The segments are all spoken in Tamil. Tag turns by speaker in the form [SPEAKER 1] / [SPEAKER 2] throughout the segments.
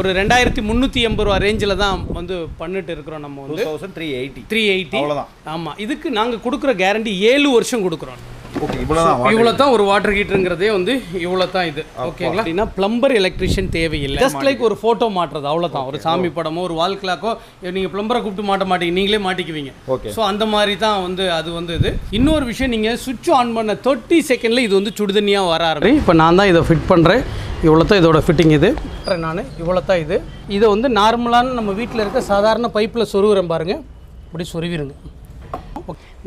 [SPEAKER 1] ஒரு 2380 ரூபா ரேஞ்சில் தான் வந்து பண்ணிட்டு இருக்கிறோம். நம்ம வந்து 380
[SPEAKER 2] அவ்வளோதான்.
[SPEAKER 1] ஆமாம், இதுக்கு நாங்கள் கொடுக்குற கேரண்டி 7 வருஷம் கொடுக்குறோம்.
[SPEAKER 2] ஓகே, இவ்வளோ
[SPEAKER 1] தான் ஒரு வாட்டர் ஹீட்டருங்கிறதே வந்து இவ்வளோ தான் இது. ஓகேங்களா? அப்படின்னா பிளம்பர் எலக்ட்ரிஷியன் தேவையில்லை. ஜஸ்ட் லைக் ஒரு ஃபோட்டோ மாட்டுறது அவ்வளோதான். ஒரு சாமி படமோ ஒரு வால் கிளாக்கோ நீங்கள் பிளம்பரை கூப்பிட்டு மாட்ட மாட்டீங்க, நீங்களே மாட்டிக்குவீங்க.
[SPEAKER 2] ஓகே.
[SPEAKER 1] ஸோ அந்த மாதிரி தான் வந்து அது வந்து இது. இன்னொரு விஷயம், நீங்கள் சுவிட்ச் ஆன் பண்ண 30 செகண்டில் இது வந்து சுடுதண்ணியாக வர ஆரம்பிக்கும். இப்போ நான் தான் இதை ஃபிட் பண்ணுறேன். இவ்வளோ தான் இதோட ஃபிட்டிங். இது நான் இவ்வளோ தான் இது. இதை வந்து நார்மலான நம்ம வீட்டில் இருக்க சாதாரண பைப்பில் சொருகிறேன் பாருங்கள். அப்படி சொருவிடுங்க.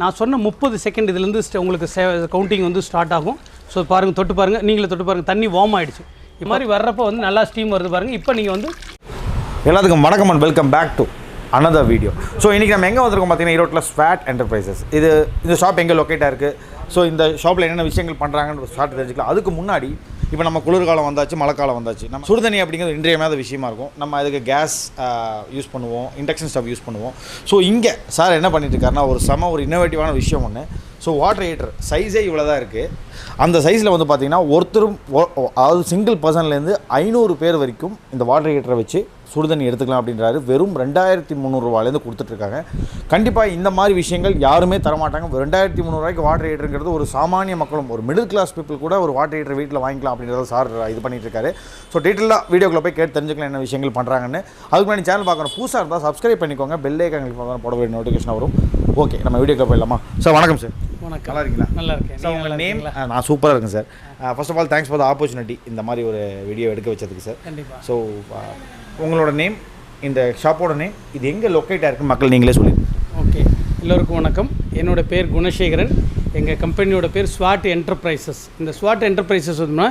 [SPEAKER 1] நான் சொன்ன 30 செகண்ட் இதுலேருந்து உங்களுக்கு கவுண்டிங் வந்து ஸ்டார்ட் ஆகும். ஸோ பாருங்கள், தொட்டு பாருங்கள், நீங்களே தொட்டு பாருங்கள், தண்ணி வார்ம் ஆகிடுச்சு. இது மாதிரி வர்றப்போ வந்து நல்லா ஸ்டீம் வருது பாருங்கள். இப்போ நீங்கள் வந்து
[SPEAKER 2] எல்லாத்துக்கும் வணக்கம் and welcome back to another video. So இன்றைக்கி நம்ம எங்கே வந்திருக்கோம் பார்த்தீங்கன்னா, ஈரோட்டில் SWOT Enterprises. இந்த ஷாப் எங்கே லொக்கேட்டாக இருக்குது, ஸோ இந்த ஷாப்பில் என்னென்ன விஷயங்கள் பண்ணுறாங்கன்னு ஷார்ட் தெரிஞ்சுக்கலாம். அதுக்கு முன்னாடி இப்போ நம்ம குளிர்காலம் வந்தாச்சு, மழைக்காலம் வந்தாச்சு. நம்ம சுடுதண்ணி அப்படிங்கிறது இன்றியமையாத விஷயமா இருக்கும். நம்ம அதுக்கு கேஸ் யூஸ் பண்ணுவோம், இண்டக்ஷன் ஸ்டவ் யூஸ் பண்ணுவோம். ஸோ இங்கே சார் என்ன பண்ணிட்டு இருக்காருன்னா, ஒரு இன்னோவேட்டிவான விஷயம் ஒன்று. ஸோ வாட்டர் ஹீட்டர் சைஸே இவ்வளோ தான் இருக்குது. அந்த சைஸில் வந்து பார்த்திங்கன்னா ஒருத்தரும், அதாவது சிங்கிள் பர்சன்லேருந்து 500 பேர் வரைக்கும் இந்த வாட்டர் ஹீட்டரை வச்சு சுடுதண்ணி எடுத்துக்கலாம் அப்படின்றாரு. வெறும் 2300 ரூபாயிலேருந்து கொடுத்துட்ருக்காங்க. கண்டிப்பாக இந்த மாதிரி விஷயங்கள் யாருமே தரமாட்டாங்க. 2300 ரூபாய்க்கு வாட்டர் ஹீட்டருங்கிறது ஒரு சாமானிய மக்களும், ஒரு மிடில் கிளாஸ் பீப்புள் கூட ஒரு வாட்டர் ஹீட்டர் வீட்டில் வாங்கிக்கலாம் அப்படின்றத சார் இது பண்ணிட்டு இருக்காரு. ஸோ டீட்டெயிலாக வீடியோக்குள்ளே போய் கேட்டு தெரிஞ்சுக்கலாம் என்ன விஷயங்கள் பண்ணுறாங்கன்னு. அதுக்கு முன்னாடி சேனல் பார்க்கணும், புதுசாக இருந்தால் சப்ஸ்கிரைப் பண்ணிக்கோங்க, பெல் ஐக்கான் போட வேண்டிய நோட்டிஃபிகேஷன் வரும். ஓகே, நம்ம வீடியோக்குள்ளே போயிடலாமா? சார் வணக்கம் சார்.
[SPEAKER 1] வணக்கம்.
[SPEAKER 2] நல்லா இருக்கீங்களா?
[SPEAKER 1] நல்லா இருக்கேன்.
[SPEAKER 2] சார் உங்கள் நேம்? நான் சூப்பராக இருக்கேன் sir. First of all thanks for the opportunity, இந்த மாதிரி ஒரு வீடியோ எடுக்க வச்சதுக்கு சார்.
[SPEAKER 1] கண்டிப்பாக.
[SPEAKER 2] ஸோ உங்களோட நேம், இந்த ஷாப்போட நேம், இது எங்கே லொக்கேட்டாக இருக்குது, மக்கள் நீங்களே சொல்லிடுங்க.
[SPEAKER 1] ஓகே, எல்லோருக்கும் வணக்கம். என்னோடய பேர் குணசேகரன். எங்கள் கம்பெனியோட பேர் SWOT Enterprises. இந்த SWOT Enterprises வந்து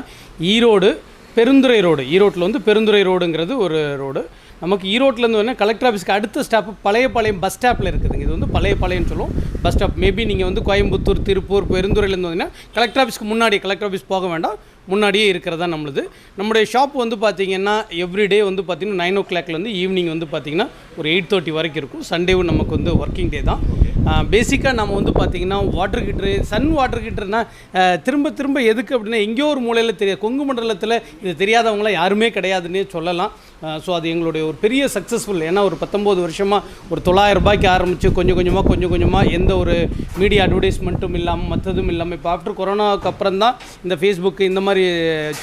[SPEAKER 1] ஈரோடு பெருந்துறை ரோடு. ஈரோட்டில் வந்து பெருந்துறை ரோடுங்கிறது ஒரு ரோடு. நமக்கு ஈரோட்டிலேருந்து வேணால் கலெக்டர் ஆஃபீஸ்க்கு அடுத்த ஸ்டாப்பு பழையபாளையம் பஸ் ஸ்டாப்பில் இருக்குதுங்க. இது வந்து பழையபாளையம்னு சொல்லுவோம் பஸ் ஸ்டாப். மேபி நீங்கள் வந்து கோயம்புத்தூர், திருப்பூர், பெருந்துறையிலேருந்து வந்தீங்கன்னா கலெக்டர் ஆஃபீஸ்க்கு முன்னாடி, கலெக்டர் ஆஃபீஸ் போக வேண்டாம், முன்னாடியே இருக்கிறதா நம்மளுது. நம்மளுடைய ஷாப் வந்து பார்த்திங்கன்னா எவ்ரிடே வந்து பார்த்திங்கன்னா 9 o'clockலேருந்து ஈவினிங் வந்து பார்த்திங்கன்னா ஒரு 8:30 வரைக்கும் இருக்கும். சண்டேவும் நமக்கு வந்து ஒர்க்கிங் டே தான். பேசிக்காக நம்ம வந்து பார்த்திங்கன்னா வாட்டர் ஹீட்ரு, சன் வாட்டர் ஹீட்டர்னால் திரும்ப திரும்ப எதுக்கு அப்படின்னா, எங்கேயோ ஒரு மூலையில் தெரியாது, கொங்கு மண்டலத்தில் இது தெரியாதவங்களாம் யாருமே கிடையாதுன்னே சொல்லலாம். ஸோ அது எங்களுடைய ஒரு பெரிய சக்ஸஸ்ஃபுல். ஏன்னா ஒரு 19 வருஷமாக ஒரு 900 ரூபாய்க்கு ஆரம்பித்து கொஞ்சம் கொஞ்சமாக எந்த ஒரு மீடியா அட்வர்டைஸ்மெண்ட்டும் இல்லாமல் மற்றதும் இல்லாமல், இப்போ ஆஃப்டர் கொரோனாவுக்கு அப்புறம் தான் இந்த ஃபேஸ்புக்கு இந்த மாதிரி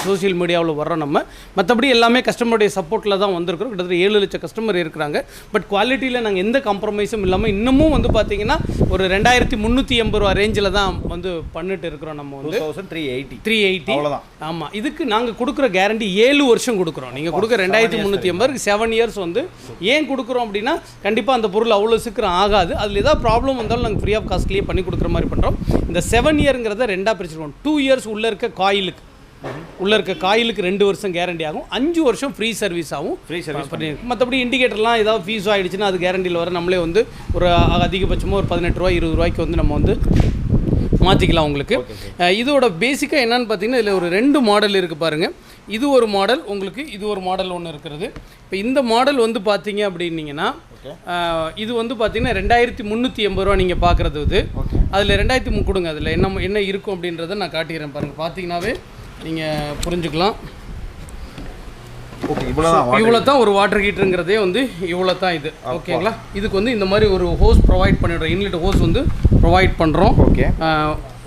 [SPEAKER 1] சோசியல் மீடியாவில் வர்றோம் நம்ம. மற்றபடி எல்லாமே கஸ்டமருடைய சப்போர்ட்டில் தான் வந்திருக்கிறோம். கிட்டத்தட்ட 7 லட்சம் கஸ்டமர் இருக்கிறாங்க. பட் குவாலிட்டியில் நாங்கள் எந்த காம்ப்ரமைஸும் இல்லாமல் இன்னமும் வந்து பார்த்திங்கன்னா ஒரு 2380 ரூபா ரேஞ்சில் தான் வந்து பண்ணிட்டு இருக்கிறோம். நம்ம வந்து 380 அவ்வளோதான். ஆமாம், இதுக்கு நாங்கள் கொடுக்குற கேரண்டி 7 வருஷம் கொடுக்குறோம். நீங்கள் கொடுக்குற 2380 7 இயர்ஸ் வந்து ஏன் கொடுக்குறோம் அப்படின்னா, கண்டிப்பாக அந்த பொருள் அவ்வளோ சீக்கிரம் ஆகாது. அதில் ஏதாவது ப்ராப்ளம் வந்தாலும் நாங்கள் ஃப்ரீ ஆஃப் காஸ்ட்லேயே பண்ணி கொடுக்குற மாதிரி பண்ணுறோம். இந்த 7 இயருங்கிறத 2 பிரிச்சுருவோம். 2 இயர்ஸ் உள்ளே இருக்க காயிலுக்கு 2 வருஷம் கேரண்டி ஆகும், 5 வருஷம் ஃப்ரீ சர்வீஸ் ஆகும். மற்றபடி இண்டிகேட்டர்லாம் ஏதாவது ஃபீஸோ ஆகிடுச்சுன்னா அது கேரண்டியில் வர நம்மளே வந்து ஒரு அதிகபட்சமாக ஒரு 18 ரூபா 20 ரூபாய்க்கு வந்து நம்ம வந்து மாற்றிக்கலாம் உங்களுக்கு. இதோட பேசிக்காக என்னென்னு பார்த்தீங்கன்னா, இதில் ஒரு 2 மாடல் இருக்குது பாருங்கள். இது ஒரு மாடல், உங்களுக்கு இது ஒரு மாடல் ஒன்று இருக்கிறது. இப்போ இந்த மாடல் வந்து பார்த்தீங்க அப்படின்னீங்கன்னா, இது வந்து பார்த்தீங்கன்னா 2380 ரூபா நீங்கள் பார்க்குறது. இது அதில் 2003 கொடுங்க. அதில் என்ன இருக்கும் அப்படின்றத நான் காட்டிக்கிறேன் பாருங்கள். பார்த்தீங்கன்னாவே நீங்கள் புரிஞ்சுக்கலாம். இவ்வளோ தான் ஒரு வாட்டர் ஹீட்டருங்கிறதே வந்து இவ்வளோ தான் இது. ஓகேங்களா? இதுக்கு வந்து இந்த மாதிரி ஒரு ஹோஸ் ப்ரொவைட் பண்ணிடுறோம், இன்லெட் ஹோஸ் வந்து ப்ரொவைட் பண்ணுறோம்.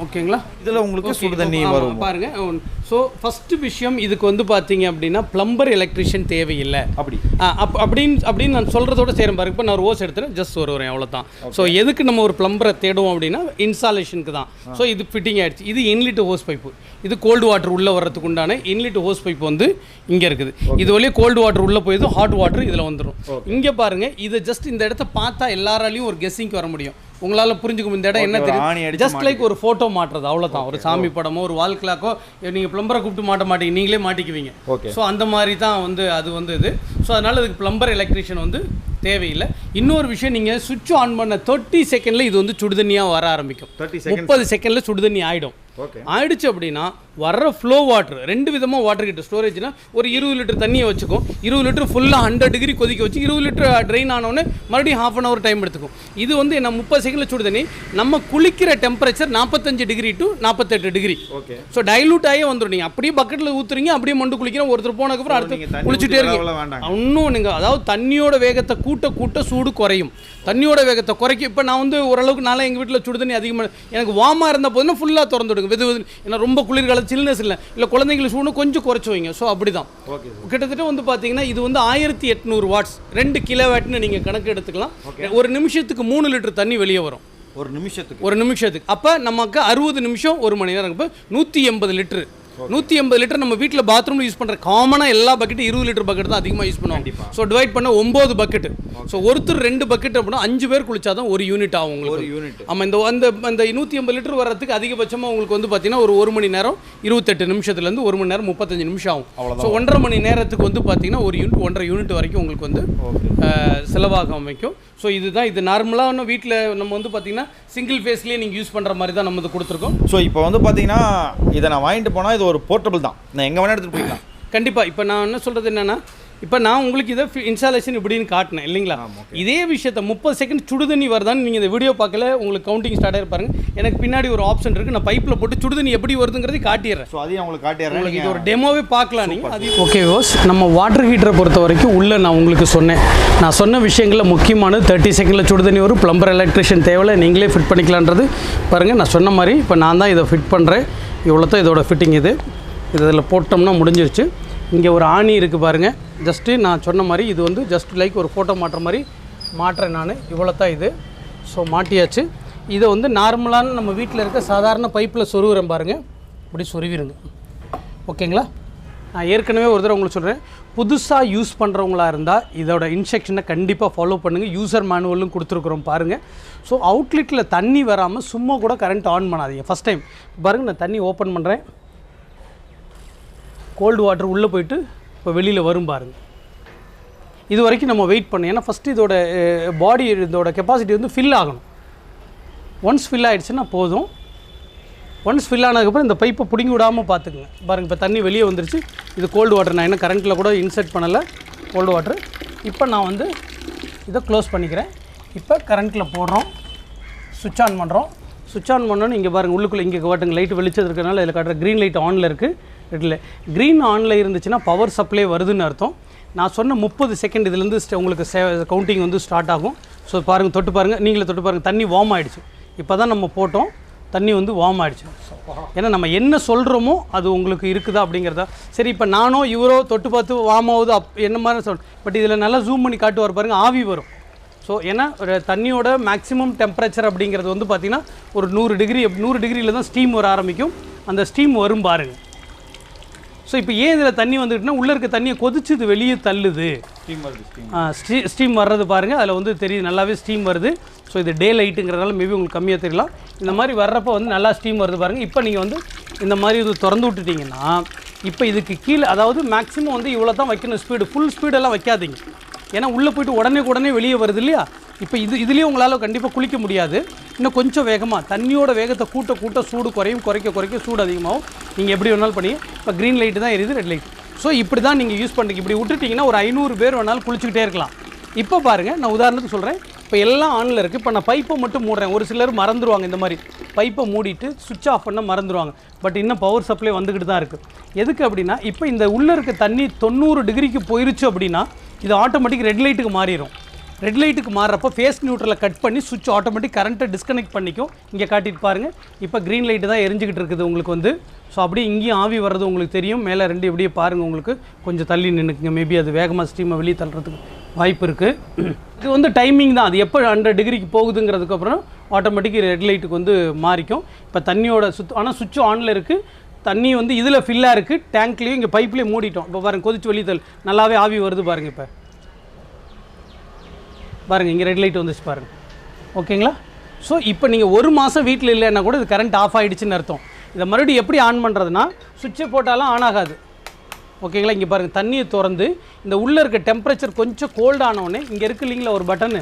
[SPEAKER 1] ஓகேங்களா?
[SPEAKER 2] இதில் உங்களுக்கு சுடுதண்ணி வரும்
[SPEAKER 1] பாருங்கள். ஸோ ஃபஸ்ட்டு விஷயம், இதுக்கு வந்து பார்த்தீங்க அப்படின்னா பிளம்பர் எலக்ட்ரிஷியன் தேவையில்லை அப்படின்னு நான் சொல்கிறதோட சேரும் பாருங்க. இப்போ நான் ஒரு ஹோஸ் எடுத்துகிறேன், ஜஸ்ட் வருவேன், அவ்வளோ தான். ஸோ எதுக்கு நம்ம ஒரு பிளம்பரை தேடுவோம் அப்படின்னா இன்ஸ்டாலேஷனுக்கு தான். ஸோ இது ஃபிட்டிங் ஆகிடுச்சு. இது இன்லெட் ஹோஸ் பைப்பு. இது கோல்டு வாட்டர் உள்ளே வர்றதுக்கு உண்டான இன்லெட் ஹோஸ் பைப் வந்து இங்கே இருக்குது. இது வழியே கோல்டு வாட்டர் உள்ளே போயிடுது, ஹாட் வாட்டர் இதில் வந்துடும். இங்கே பாருங்கள், இதை ஜஸ்ட் இந்த இடத்த பார்த்தா எல்லாராலையும் ஒரு கெஸ்ஸிங்க்கு வர முடியும். உங்களால் புரிஞ்சுக்கும் இந்த இடம் என்ன தெரியும், ஜஸ்ட் லைக் ஒரு ஃபோட்டோ மாட்டுறது அவ்வளோதான். ஒரு சாமி படமோ ஒரு வால் கிளாக்கோ நீங்கள் பிளம்பரை கூப்பிட்டு மாட்ட மாட்டீங்க, நீங்களே மாட்டிக்குவீங்க. ஸோ அந்த மாதிரி தான் வந்து அது வந்து இது. ஸோ அதனால் அதுக்கு பிளம்பர் எலக்ட்ரிஷியன் வந்து தேவையில்லை. இன்னொரு விஷயம், நீங்கள் சுவிட்ச் ஆன் பண்ண 30 செகண்டில் இது வந்து சுடுதண்ணியாக வர ஆரம்பிக்கும். 30 செகண்டில் சுடுதண்ணி ஆகிடும். ஆயிடுச்சு அப்படின்னா வர்ற ஃப்ளோ வாட்டர் 2 விதமாக வாட்டர் கிட்ட ஸ்டோரேஜ்னா ஒரு 20 லிட்டர் தண்ணியை வச்சுக்கும். 20 லிட்டர் ஃபுல்லாக 100 டிகிரி கொதிக்க வச்சு 20 லிட்டர் ட்ரெயின் ஆனோடனே மறுபடியும் ½ அன் ஹவர் டைம் எடுத்துக்கும். இது வந்து என்ன 30 செகண்டில் சுடு தண்ணி. நம்ம குளிக்கிற temperature 45 degree to 48 degree. So dilute ஆகி வந்துடும். நீங்கள் அப்படியே பக்கெட்டில் ஊற்றுறீங்க, அப்படியே மண்டு குளிக்கிறோம். ஒருத்தர் போனதுக்கப்புறம் அடுத்து குளிச்சுட்டே இருக்கீங்க. இன்னும் நீங்கள் அதாவது தண்ணியோட வேகத்தை கூட்ட சூடு குறையும். தண்ணியோட வேகத்தை குறைக்கும். இப்போ நான் வந்து ஓரளவுக்கு நாளை எங்கள் வீட்டில் சுடு தண்ணி அதிகமாக எனக்கு வார்மாக இருந்த போதுன்னா ஃபுல்லாக திறந்து விடுங்க. வெது ஏன்னா ரொம்ப குளிர்காலம் சில்னஸ் இல்லை குழந்தைங்களுக்கு சூடு கொஞ்சம் குறைச்சி வைங்க. ஸோ அப்படி தான் கிட்டத்தட்ட வந்து பார்த்தீங்கன்னா இது வந்து 1800 வாட்ஸ் 2 கிலோவாட்னு நீங்கள் கணக்கு எடுத்துக்கலாம். ஒரு நிமிஷத்துக்கு 3 லிட்டர் தண்ணி வெளியே வரும். ஒரு நிமிஷத்துக்கு அப்போ நமக்கு 60 நிமிஷம் 1 மணி நேரம். இப்போ 180 லிட்டரு 180 லிட்டர் நம்ம வீட்டில் பாத்ரூமில் யூஸ் பண்ணுற காமனாக எல்லா பக்கெட்டும் 20 லிட்டர் பக்கெட் தான் அதிகமாக யூஸ் பண்ணுவாங்க. ஸோ டிவைட் பண்ண 9 பக்கெட்டு. ஸோ ஒருத்தர் 2 பக்கெட் அப்படின்னா 5 பேர் குளிச்சா தான் ஒரு யூனிட் ஆகும் உங்களுக்கு. ஆமாம், அந்த 180 லிட்டர் வர்றதுக்கு அதிகபட்சமாக உங்களுக்கு வந்து பார்த்தீங்கன்னா ஒரு 1 மணி நேரம் 28 நிமிஷத்துலேருந்து 1 மணி நேரம் 35 நிமிஷம் ஆகும். ஸோ 1.5 மணி நேரத்துக்கு வந்து பார்த்தீங்கன்னா ஒரு யூனிட் 1.5 யூனிட் வரைக்கும் உங்களுக்கு வந்து செலவாக அமைக்கும். ஸோ இதுதான் இது நார்மலாக வீட்டில் நம்ம வந்து பார்த்தீங்கன்னா சிங்கிள் ஃபேஸ்லேயே நீங்கள் யூஸ் பண்ணுற மாதிரி தான் நம்ம இது கொடுத்துருக்கோம்.
[SPEAKER 2] ஸோ இப்போ வந்து பார்த்தீங்கன்னா இதை நான் வாங்கிட்டு போனால் இது ஒரு போர்ட்டபிள் தான், நான் எங்கே வேணால் எடுத்துகிட்டு போய்க்கலாம்.
[SPEAKER 1] கண்டிப்பாக. இப்போ நான் என்ன சொல்கிறது என்னென்னா, இப்போ நான் உங்களுக்கு இதை இன்ஸ்டாலேஷன் இப்படின்னு காட்டினேன் இல்லைங்களா? இதே விஷயத்தை 30 செகண்ட் சுடுதண்ணி வருதான்னு நீங்கள் இந்த வீடியோ பார்க்கல, உங்களுக்கு கவுண்டிங் ஸ்டார்ட் ஆகிருப்பாருங்க. எனக்கு பின்னாடி ஒரு ஆப்ஷன் இருக்குது, நான் பைப்பில் போட்டு சுடுதண்ணி எப்படி வருதுங்கிறதை காட்டிடுறேன்.
[SPEAKER 2] ஸோ அதையும் உங்களுக்கு காட்டிடுறேன்.
[SPEAKER 1] உங்களுக்கு இது ஒரு டெமோவே பார்க்கலாம் நீங்கள். அது ஓகே ஓஸ். நம்ம வாட்டர் ஹீட்டரை பொறுத்த வரைக்கும் உள்ளே நான் உங்களுக்கு சொன்னேன், நான் சொன்ன விஷயங்களில் முக்கியமானது 30 செகண்டில் சுடுதண்ணி வரும். ப்ளம்பர் எலக்ட்ரிஷியன் தேவையில்லை, நீங்களே ஃபிட் பண்ணிக்கலான்றது பாருங்கள். நான் சொன்ன மாதிரி இப்போ நான் தான் இதை ஃபிட் பண்ணுறேன். இவ்வளோ தான் இதோட ஃபிட்டிங். இதில் போட்டோம்னா முடிஞ்சிருச்சு. இங்கே ஒரு ஆணி இருக்குது பாருங்கள். ஜஸ்ட்டு நான் சொன்ன மாதிரி இது வந்து ஜஸ்ட் லைக் ஒரு ஃபோட்டோ மாட்டுற மாதிரி மாட்டுறேன் நான். இவ்வளோ தான் இது. ஸோ மாட்டியாச்சு. இதை வந்து நார்மலான நம்ம வீட்டில் இருக்க சாதாரண பைப்பில் சொருகிறேன் பாருங்கள். இப்படி சொருவிடுங்க. ஓகேங்களா? நான் ஏற்கனவே ஒரு தடவை உங்களுக்கு சொல்கிறேன், புதுசாக யூஸ் பண்ணுறவங்களா இருந்தால் இதோட இன்ஸ்ட்ரக்ஷனை கண்டிப்பாக ஃபாலோ பண்ணுங்கள். யூசர் மேனுவலும் கொடுத்துருக்குறோம் பாருங்கள். ஸோ அவுட்லெட்டில் தண்ணி வராமல் சும்மா கூட கரண்ட் ஆன் பண்ணாதீங்க. ஃபஸ்ட் டைம் பாருங்கள், நான் தண்ணி ஓப்பன் பண்ணுறேன். கோல்டு வாட்டர் உள்ளே போயிட்டு இப்போ வெளியில் வரும் பாருங்கள். இது வரைக்கும் நம்ம வெயிட் பண்ணோம். ஏன்னா ஃபஸ்ட்டு இதோட பாடி இதோட கெப்பாசிட்டி வந்து ஃபில் ஆகணும். ஒன்ஸ் ஃபில் ஆகிடுச்சுன்னா போதும். ஒன்ஸ் ஃபில் ஆனதுக்கப்புறம் இந்த பைப்பை பிடிங்கி விடாமல் பார்த்துக்குங்க. பாருங்கள், இப்போ தண்ணி வெளியே வந்துருச்சு. இது கோல்டு வாட்டர். நான் என்ன கரண்ட்டில் கூட இன்செர்ட் பண்ணலை, கோல்டு வாட்ரு. இப்போ நான் வந்து இதை க்ளோஸ் பண்ணிக்கிறேன். இப்போ கரண்ட்டில் போடுறோம், சுவிட்ச் ஆன் பண்ணுறோம். சுவிட்ச் ஆன் பண்ணோன்னு இங்கே பாருங்கள், உள்ளுக்குள்ளே இங்கே காட்டுங்க லைட் வெளிச்சது இருக்கிறனால இதில் காட்டுற க்ரீன் லைட் ஆனில் இருக்குது. ரெட்டில் க்ரீன் ஆனில் இருந்துச்சுன்னா பவர் சப்ளை வருதுன்னு அர்த்தம். நான் சொன்ன 30 செகண்ட் இதுலேருந்து உங்களுக்கு கவுண்டிங் வந்து ஸ்டார்ட் ஆகும். ஸோ பாருங்கள், தொட்டு பாருங்கள், நீங்களே தொட்டு பாருங்கள். தண்ணி வார்ம் ஆகிடுச்சு. இப்போ தான் நம்ம போட்டோம், தண்ணி வந்து வார்ம் ஆகிடுச்சு. ஏன்னா நம்ம என்ன சொல்கிறோமோ அது உங்களுக்கு இருக்குதா அப்படிங்கிறதா. சரி, இப்போ நானோ இவரோ தொட்டு பார்த்து வார்ம் ஆகுது என்ன மாதிரி சொல். பட் இதில் நல்லா ஜூம் பண்ணி காட்டுவார் பாருங்கள், ஆவி வரும். ஸோ ஏன்னா ஒரு தண்ணியோட மேக்ஸிமம் டெம்பரேச்சர் அப்படிங்கிறது வந்து பார்த்திங்கன்னா ஒரு 100 டிகிரியில் தான் ஸ்டீம் வர ஆரம்பிக்கும். அந்த ஸ்டீம் வரும் பாருங்கள். ஸோ இப்போ ஏன் இதில் தண்ணி வந்துட்டுனா உள்ளே இருக்க தண்ணியை கொதிச்சு இது வெளியே தள்ளுது. ஸ்டீம் வர்றது பாருங்கள், அதில் வந்து தெரியுது, நல்லாவே ஸ்டீம் வருது. ஸோ இது டே லைட்டுங்கிறதுனால மேபி உங்களுக்கு கம்மியாக தெரியலாம். இந்த மாதிரி வர்றப்போ வந்து நல்லா ஸ்டீம் வருது பாருங்கள். இப்போ நீங்கள் வந்து இந்த மாதிரி இது திறந்து விட்டுட்டிங்கன்னா இப்போ இதுக்கு கீழே அதாவது மேக்ஸிமம் வந்து இவ்வளோ தான் வைக்கணும் ஸ்பீடு. ஃபுல் ஸ்பீடெல்லாம் வைக்காதீங்க. ஏன்னா உள்ளே போய்ட்டு உடனே வெளியே வருது இல்லையா? இப்போ இதுலேயே உங்களால் கண்டிப்பாக குளிக்க முடியாது. இன்னும் கொஞ்சம் வேகமாக தண்ணியோட வேகத்தை கூட்ட சூடு குறைக்க சூடு அதிகமாகும். நீங்கள் எப்படி வேணாலும் பண்ணி. இப்போ க்ரீன் லைட்டு தான் எரியுது, ரெட் லைட். ஸோ இப்படி தான் நீங்கள் யூஸ் பண்ணுறீங்க. இப்படி விட்டுட்டிங்கன்னா ஒரு 500 பேர் வேணாலும் குளிச்சுக்கிட்டே இருக்கலாம். இப்போ பாருங்கள், நான் உதாரணத்துக்கு சொல்கிறேன். இப்போ எல்லாம் ஆனில் இருக்குது. இப்போ நான் பைப்பை மட்டும் மூடுறேன். ஒரு சிலர் மறந்துடுவாங்க, இந்த மாதிரி பைப்பை மூடிட்டு சுவிட்ச் ஆஃப் பண்ண மறந்துடுவாங்க. பட் இன்னும் பவர் சப்ளை வந்துக்கிட்டு தான் இருக்குது. எதுக்கு அப்படின்னா இப்போ இந்த உள்ளே இருக்க தண்ணி 90 டிகிரிக்கு போயிருச்சு அப்படின்னா இது ஆட்டோமேட்டிக் ரெட் லைட்டுக்கு மாறிடும். ரெட் லைட்டுக்கு மாறுறப்போ ஃபேஸ் நியூட்ரலை கட் பண்ணி சுவிட்ச் ஆட்டோமேட்டிக் கரண்ட்டை டிஸ்கனெக்ட் பண்ணிக்கும். இங்கே காட்டிட்டு பாருங்கள், இப்போ க்ரீன் லைட்டு தான் எரிஞ்சிக்கிட்டு இருக்குது உங்களுக்கு வந்து. ஸோ அப்படியே இங்கேயும் ஆவி வர்றது உங்களுக்கு தெரியும். மேலே 2 இப்படியே பாருங்கள், உங்களுக்கு கொஞ்சம் தள்ளி நின்றுக்குங்க. மேபி அது வேகமாக ஸ்டீமை வெளியே தள்ளுறதுக்கு வாய்ப்பு இருக்குது. இது வந்து டைமிங் தான், அது எப்போ 100 டிகிரிக்கு போகுதுங்கிறதுக்கப்புறம் ஆட்டோமேட்டிக் ரெட் லைட்டுக்கு வந்து மாறிக்கும். இப்போ தண்ணியோட ஆனால் சுவிட்ச் ஆனில் இருக்குது. தண்ணி வந்து இதில் ஃபில்லாக இருக்குது, டேங்க்லேயும் இங்கே பைப்லேயும் மூடிட்டோம். இப்போ பாருங்கள், கொதிச்சு வெளியே தள்ளு, நல்லாவே ஆவி வருது பாருங்கள். இப்போ பாருங்கள், இங்கே ரெட் லைட் வந்துச்சு பாருங்கள். ஓகேங்களா? ஸோ இப்போ நீங்கள் 1 மாதம் வீட்டில் இல்லைன்னா கூட இது கரண்ட் ஆஃப் ஆகிடுச்சின்னு அர்த்தம். இதை மறுபடியும் எப்படி ஆன் பண்ணுறதுனா சுவிட்சை போட்டாலும் ஆன் ஆகாது. ஓகேங்களா? இங்கே பாருங்கள், தண்ணியை திறந்து இந்த உள்ளே இருக்க டெம்பரேச்சர் கொஞ்சம் கோல்டு ஆனவுடனே இங்கே இருக்கு இல்லைங்களா ஒரு பட்டனு,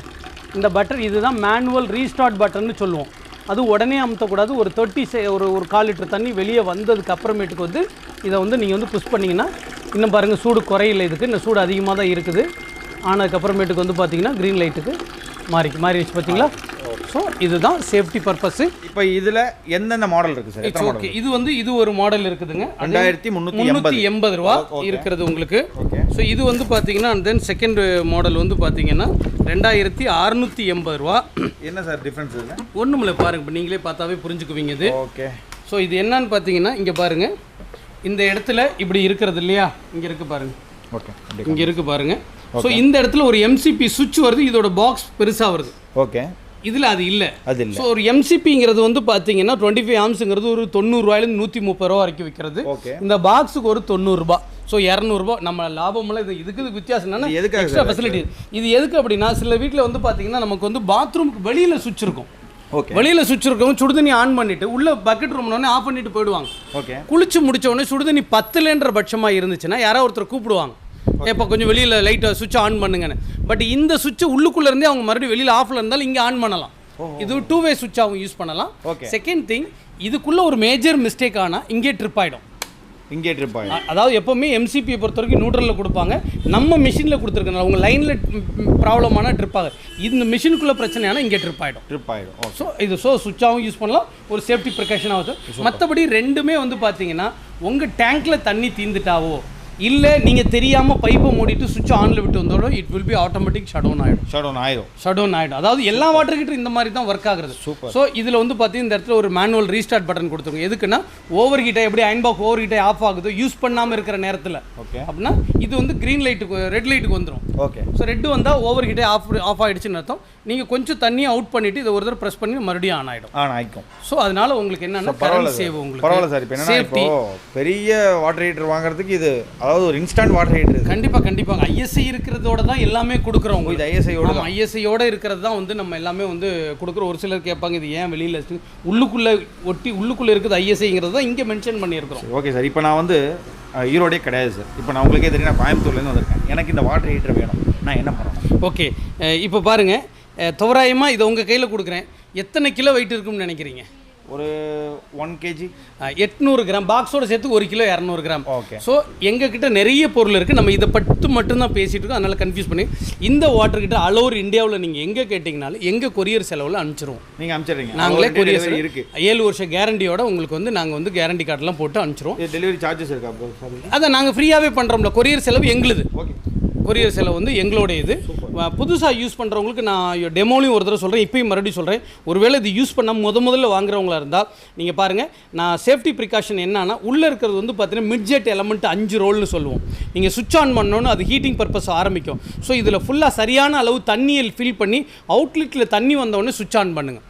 [SPEAKER 1] இந்த பட்டன் இதுதான் மேனுவல் ரீஸ்டார்ட் பட்டன்னு சொல்லுவோம். அது உடனே அமுத்தக்கூடாது. ஒரு 30 ஒரு 1/4 லிட்டர் தண்ணி வெளியே வந்ததுக்கு அப்புறமேட்டுக்கு வந்து இதை வந்து நீங்கள் வந்து புஷ் பண்ணிங்கன்னா இன்னும் பாருங்கள் சூடு குறையில, இதுக்கு இன்னும் சூடு அதிகமாக தான் இருக்குது. ஆனதுக்கப்புறமேட்டுக்கு வந்து பார்த்தீங்கன்னா க்ரீன் லைட்டுக்கு மாறிடுச்சு பார்த்தீங்களா. ஸோ இதுதான் சேஃப்டி பர்பஸ்.
[SPEAKER 2] இப்போ இதில் எந்தெந்த மாடல் இருக்குது சார்?
[SPEAKER 1] ஓகே, இது வந்து இது ஒரு மாடல் இருக்குதுங்க,
[SPEAKER 2] 2380
[SPEAKER 1] ரூபா இருக்கிறது உங்களுக்கு. ஸோ இது வந்து பார்த்தீங்கன்னா தென் செகண்ட் மாடல் வந்து பார்த்தீங்கன்னா 2680 ரூபா.
[SPEAKER 2] என்ன சார் டிஃப்ரென்ஸ் இதில்?
[SPEAKER 1] ஒன்றும் இல்லை பாருங்க, இப்போ நீங்களே பார்த்தாவே புரிஞ்சுக்குவீங்க இது.
[SPEAKER 2] ஓகே.
[SPEAKER 1] ஸோ இது என்னன்னு பார்த்தீங்கன்னா இங்கே பாருங்கள், இந்த இடத்துல இப்படி இருக்கிறது இல்லையா, இங்கே இருக்குது பாருங்கள்.
[SPEAKER 2] ஓகே,
[SPEAKER 1] இங்கே இருக்குது பாருங்கள். ஸோ இந்த இடத்துல ஒரு எம்சிபி சுவிட்ச் வருது, இதோட பாக்ஸ் பெருசாக வருது.
[SPEAKER 2] ஓகே.
[SPEAKER 1] இதில் அது இல்லை.
[SPEAKER 2] ஸோ
[SPEAKER 1] ஒரு எம்சிபிங்கிறது வந்து பார்த்தீங்கன்னா 25 ஆம்ஸுங்கிறது ஒரு 90 ரூபாயிலேருந்து 130 ரூபா வரைக்கும் விற்கிறது. இந்த பாக்ஸுக்கு ஒரு 90 ரூபா. ஸோ 200 ரூபா நம்ம லாபமெல்லாம் இதுக்கு வித்தியாசம் என்னன்னா எக்ஸ்ட்ரா ஃபெசிலிட்டி. இது எதுக்கு அப்படின்னா சில வீட்டில் வந்து பார்த்தீங்கன்னா நமக்கு வந்து பாத்ரூமுக்கு வெளியில் சுவிட்ச் இருக்கும். வெளியில் சுவிட்ச் இருக்கவங்க சுடுதண்ணி ஆன் பண்ணிட்டு உள்ள பக்கெட் ரூம்னோடனே ஆஃப் பண்ணிட்டு போயிடுவாங்க. குளிச்சு முடிச்ச உடனே சுடுதண்ணி 10 பட்சமாக இருந்துச்சுன்னா யாராவது ஒருத்தர் கூப்பிடுவாங்க, இப்போ கொஞ்சம் வெளியில் லைட்டை சுவிட்ச் ஆன் பண்ணுங்கன்னு. பட் இந்த சுவிட்ச் உள்ளுக்குள்ளே இருந்தே அவங்க மறுபடியும் வெளியில் ஆஃபில் இருந்தாலும் இங்கே ஆன் பண்ணலாம். இது 2-வே சுவிட்ச் அவங்க யூஸ் பண்ணலாம். செகண்ட் திங், இதுக்குள்ளே ஒரு மேஜர் மிஸ்டேக் ஆனால் இங்கே ட்ரிப் ஆகிடும். அதாவது எப்போவுமே எம்சிபியை பொறுத்த வரைக்கும் நியூட்ரலில் கொடுப்பாங்க, நம்ம மிஷினில் கொடுத்துருக்கனால உங்கள் லைனில் ப்ராப்ளமான ட்ரிப் ஆகுது. இந்த மிஷினுக்குள்ளே பிரச்சனையான இங்கே ட்ரிப் ஆகிடும். ஸோ இது சுவிட்சாகவும் யூஸ் பண்ணலாம், ஒரு சேஃப்டி ப்ரிகாஷன் ஆகுது. மற்றபடி ரெண்டுமே வந்து பார்த்தீங்கன்னா உங்கள் டேங்க்கில் தண்ணி தீந்துட்டாவோ இல்லை நீங்கள் தெரியாமல் பைப்பை மூடிட்டு சுவிட்ச் ஆனில் விட்டு வந்தோட it will be automatic shut down ஆகிடும். அதாவது எல்லா வாட்டர் ஹீட்டரும் இந்த மாதிரி தான் ஒர்க் ஆகுறது. ஸோ இதில் வந்து பார்த்தீங்கன்னா இந்த இடத்துல ஒரு மேனுவல் ரீஸ்டார்ட் பட்டன் கொடுத்துருங்க. எதுக்குன்னா ஓவர் ஹீட்டை எப்படி அயன் பாக்ஸ் ஓவர் ஹீட்டை ஆஃப் ஆகுதோ யூஸ் பண்ணாமல் இருக்கிற நேரத்தில் அப்படின்னா இது வந்து க்ரீன் லைட்டுக்கு ரெட் லைட்டுக்கு வந்துடும். ஸோ ரெட்டு வந்தால் ஓவர் ஹீட்டை ஆஃப் ஆகிடுச்சுன்னு அர்த்தம். நீங்கள் கொஞ்சம் தண்ணியை அவுட் பண்ணிவிட்டு இதை ஒரு தடவை ப்ரெஸ் பண்ணி மறுபடியும் ஆன் ஆகிடும். ஸோ அதனால உங்களுக்கு என்னென்னா கரண்ட் சேவ் உங்களுக்கு.
[SPEAKER 2] பரவாயில்ல சார். இப்போ சேஃப்டி பெரிய வாட்டர் ஹீட்டர் வாங்குறதுக்கு இது அதாவது ஒரு இன்ஸ்டன்ட் வாட்டர் ஹீட்டர்.
[SPEAKER 1] கண்டிப்பாக ஐஎஸ்ஐ இருக்கிறதோட தான் எல்லாமே கொடுக்குறோம். இது ஐஎஸ்ஐயோட இருக்கிறது தான் வந்து நம்ம எல்லாமே வந்து கொடுக்குறோம். ஒரு சிலர் கேட்பாங்க இது ஏன் வெளியில் உள்ளுக்குள்ளே இருக்குது ஐஎஸ்ஐங்கிறது தான் இங்கே மென்ஷன் பண்ணியிருக்கிறோம்.
[SPEAKER 2] Okay sir. இப்போ நான் வந்து ஈரோடே கிடையாது சார். இப்போ நான் உங்களுக்கே தெரியும், நான் கோயம்புத்தூர்லேருந்து வந்திருக்கேன். எனக்கு இந்த வாட்டர் ஹீட்டர் வேணும், நான் என்ன பண்ணணும்?
[SPEAKER 1] ஓகே, இப்போ பாருங்கள், தோராயமாக இதை உங்கள் கையில் கொடுக்குறேன். எத்தனை கிலோ வெயிட் இருக்குன்னு நினைக்கிறீங்க?
[SPEAKER 2] ஒரு 1 kg
[SPEAKER 1] 800 கிராம் பாக்ஸோட சேர்த்து 1 கிலோ 200 கிராம். ஓகே. ஸோ எங்ககிட்ட நிறைய பொருள் இருக்குது, நம்ம இதை பற்றி மட்டும்தான் பேசிகிட்டு இருக்கோம், அதனால் கன்ஃபியூஸ் பண்ணி இந்த வாட்டர் கிட்ட அளவு இந்தியாவில் நீங்கள் எங்கே கேட்டிங்கனாலும் எங்கள் கொரியர் செலவில் அனுப்பிச்சிருவோம்.
[SPEAKER 2] நீங்கள் அனுப்பிச்சிடுறீங்க?
[SPEAKER 1] நாங்களே கொரியர் இருக்குது, 7 வருஷம் கேரண்டியோட உங்களுக்கு வந்து நாங்கள் வந்து கேரண்டி கார்டெலாம் போட்டு அனுப்பிச்சிருவோம்.
[SPEAKER 2] டெலிவரி சார்ஜஸ் இருக்கா?
[SPEAKER 1] அதை நாங்கள் ஃப்ரீயாகவே பண்ணுறோம்ல. கொரியர் செலவு எங்களுது. ஓகே, கொரியர் செலவு வந்து எங்களுடைய இது. புதுசாக யூஸ் பண்ணுறவங்களுக்கு நான் டெமோலையும் ஒரு தடவை சொல்கிறேன், இப்போயும் மறுபடியும் சொல்கிறேன். ஒருவேளை இது யூஸ் பண்ணால் முதல்ல வாங்குறவங்களா இருந்தால் நீங்கள் பாருங்கள், நான் சேஃப்டி ப்ரிகாஷன் என்னன்னா உள்ளே இருக்கிறது வந்து பார்த்தீங்கன்னா மிட்ஜெட் எலமெண்ட் 5 ரோல்னு சொல்லுவோம். நீங்கள் சுவிட்ச் ஆன் பண்ணோன்னு அது ஹீட்டிங் பர்பஸ் ஆரம்பிக்கும். ஸோ இதில் ஃபுல்லாக சரியான அளவு தண்ணியை ஃபில் பண்ணி அவுட்லெட்டில் தண்ணி வந்தோடனே சுவிட்ச் ஆன் பண்ணுங்கள்.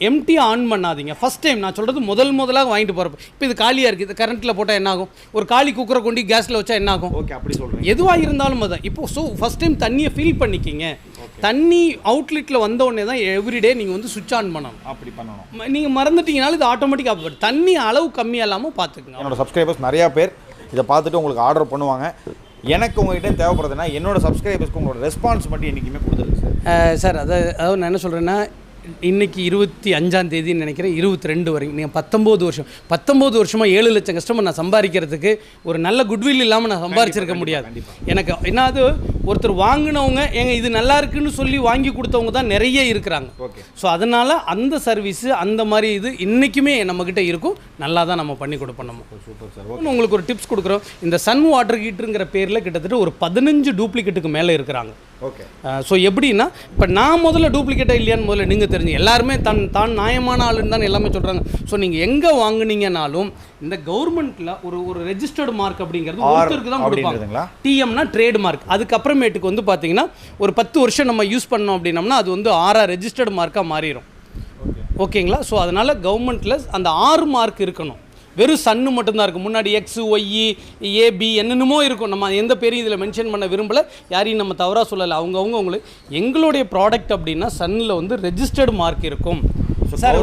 [SPEAKER 1] எம்டியாக ஆன் பண்ணாதீங்க. ஃபஸ்ட் டைம் நான் சொல்கிறது முதலாக வாங்கிட்டு போகிறப்ப இப்போ இது காலியாக இருக்குது, இது கரண்ட்டில் போட்டால் என்ன ஆகும்? ஒரு காலி குக்கரை கொண்டு கேஸில் வச்சா என்ன ஆகும்?
[SPEAKER 2] ஓகே, அப்படி சொல்கிறேன்.
[SPEAKER 1] எதுவாக இருந்தாலும் அதான். இப்போ ஸோ ஃபஸ்ட் டைம் தண்ணியை ஃபில் பண்ணிக்கிங்க. தண்ணி அவுட்லெட்டில் வந்தோடனே தான் எவ்ரிடே நீங்கள் வந்து சுவிட்ச் ஆன் பண்ணணும்.
[SPEAKER 2] அப்படி பண்ணணும்.
[SPEAKER 1] நீங்கள் மறந்துட்டீங்கனாலும் இது ஆட்டோமேட்டிக்காக போய்டும். தண்ணி அளவு கம்மியாக இல்லாமல் பார்த்துக்குங்க.
[SPEAKER 2] என்னோட சப்ஸ்கிரைபர்ஸ் நிறையா பேர் இதை பார்த்துட்டு உங்களுக்கு ஆர்டர் பண்ணுவாங்க. எனக்கு உங்கள்கிட்ட தேவைப்படுறதுன்னா என்னோட சப்ஸ்கிரைபர்ஸ்க்கு உங்களோட ரெஸ்பான்ஸ் மட்டும் என்றைக்குமே கொடுத்துருக்கு சார்.
[SPEAKER 1] சார் அதாவது நான் என்ன சொல்கிறேன்னா, இன்றைக்கி 25ஆம் தேதின்னு நினைக்கிறேன், 22 வரைக்கும் நீங்கள் 19 வருஷமாக 7 லட்சம் கஸ்டமர் நான் சம்பாதிக்கிறதுக்கு ஒரு நல்ல குட்வில் இல்லாமல் நான் சம்பாதிச்சிருக்க முடியாது. எனக்கு என்னது ஒருத்தர் வாங்கினவங்க எங்க இது நல்லா இருக்குன்னு சொல்லி வாங்கி கொடுத்தவங்க தான் நிறைய இருக்கிறாங்க. ஸோ அதனால் அந்த சர்வீஸு அந்த மாதிரி இது இன்றைக்குமே நம்மக்கிட்ட இருக்கும், நல்லா தான் நம்ம பண்ணி கொடுப்போம். நம்ம
[SPEAKER 2] சூப்பர் சார்.
[SPEAKER 1] உங்களுக்கு ஒரு டிப்ஸ் கொடுக்குறோம். இந்த சன் வாட்டர் ஹீட்டருங்கிற பேரில் கிட்டத்தட்ட ஒரு 15 டூப்ளிகேட்டுக்கு மேலே இருக்கிறாங்க.
[SPEAKER 2] ஓகே.
[SPEAKER 1] ஸோ எப்படின்னா, இப்போ நான் முதல்ல டூப்ளிகேட்டாக இல்லையான்னு முதல்ல நீங்கள் தெரிஞ்சு எல்லாருமே தான் நியாயமான ஆளுன்னு தான் எல்லாமே சொல்கிறாங்க. ஸோ நீங்கள் எங்கே வாங்குனீங்கனாலும் இந்த கவர்மெண்ட்டில் ஒரு ரெஜிஸ்டர்டு மார்க் அப்படிங்கிறது ஒருத்தருக்கு தான் கொடுப்பாங்க. டிஎம்னா ட்ரேட் மார்க். அதுக்கப்புறமேட்டுக்கு வந்து பார்த்தீங்கன்னா ஒரு 10 வருஷம் நம்ம யூஸ் பண்ணோம் அப்படின்னம்னா அது வந்து 6 ரெஜிஸ்டர்டு மார்க்காக மாறிடும். ஓகேங்களா? ஸோ அதனால் கவர்மெண்ட்டில் அந்த 6 மார்க் இருக்கணும். வெறும் சன்னு மட்டும்தான் இருக்கும். முன்னாடி எக்ஸ் ஒய் ஏபி என்னென்னமோ இருக்கும். நம்ம எந்த பேரையும் இதில் மென்ஷன் பண்ண விரும்பலை, யாரையும் நம்ம தவறாக சொல்லலை. அவங்களுக்கு எங்களுடைய ப்ராடக்ட் அப்படின்னா சன்னில் வந்து ரெஜிஸ்டர்டு மார்க் இருக்கும் சார்.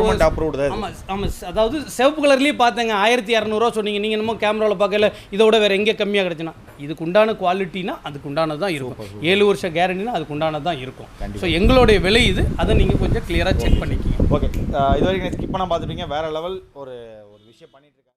[SPEAKER 1] ஆமாம், அதாவது சிவப்பு கலர்லேயே பார்த்தேங்க 1200 சொன்னீங்க. நீங்கள் என்னமோ கேமராவில் பார்க்கல இதோட வேறு எங்கே கம்மியாக கிடச்சுன்னா இதுக்கு உண்டான குவாலிட்டினா அதுக்கு உண்டானது தான் இருக்கும். 7 வருஷ கேரண்டினா அதுக்கு உண்டானது தான் இருக்கும். ஸோ எங்களுடைய விலை இது, அதை நீங்கள் கொஞ்சம் கிளியராக செக் பண்ணிக்கிங்க.
[SPEAKER 2] ஓகே, இது வரைக்கும் ஸ்கிப் பண்ண பார்த்துருப்பீங்க. வேறு லெவல் ஒரு விஷயம் பண்ணிட்டு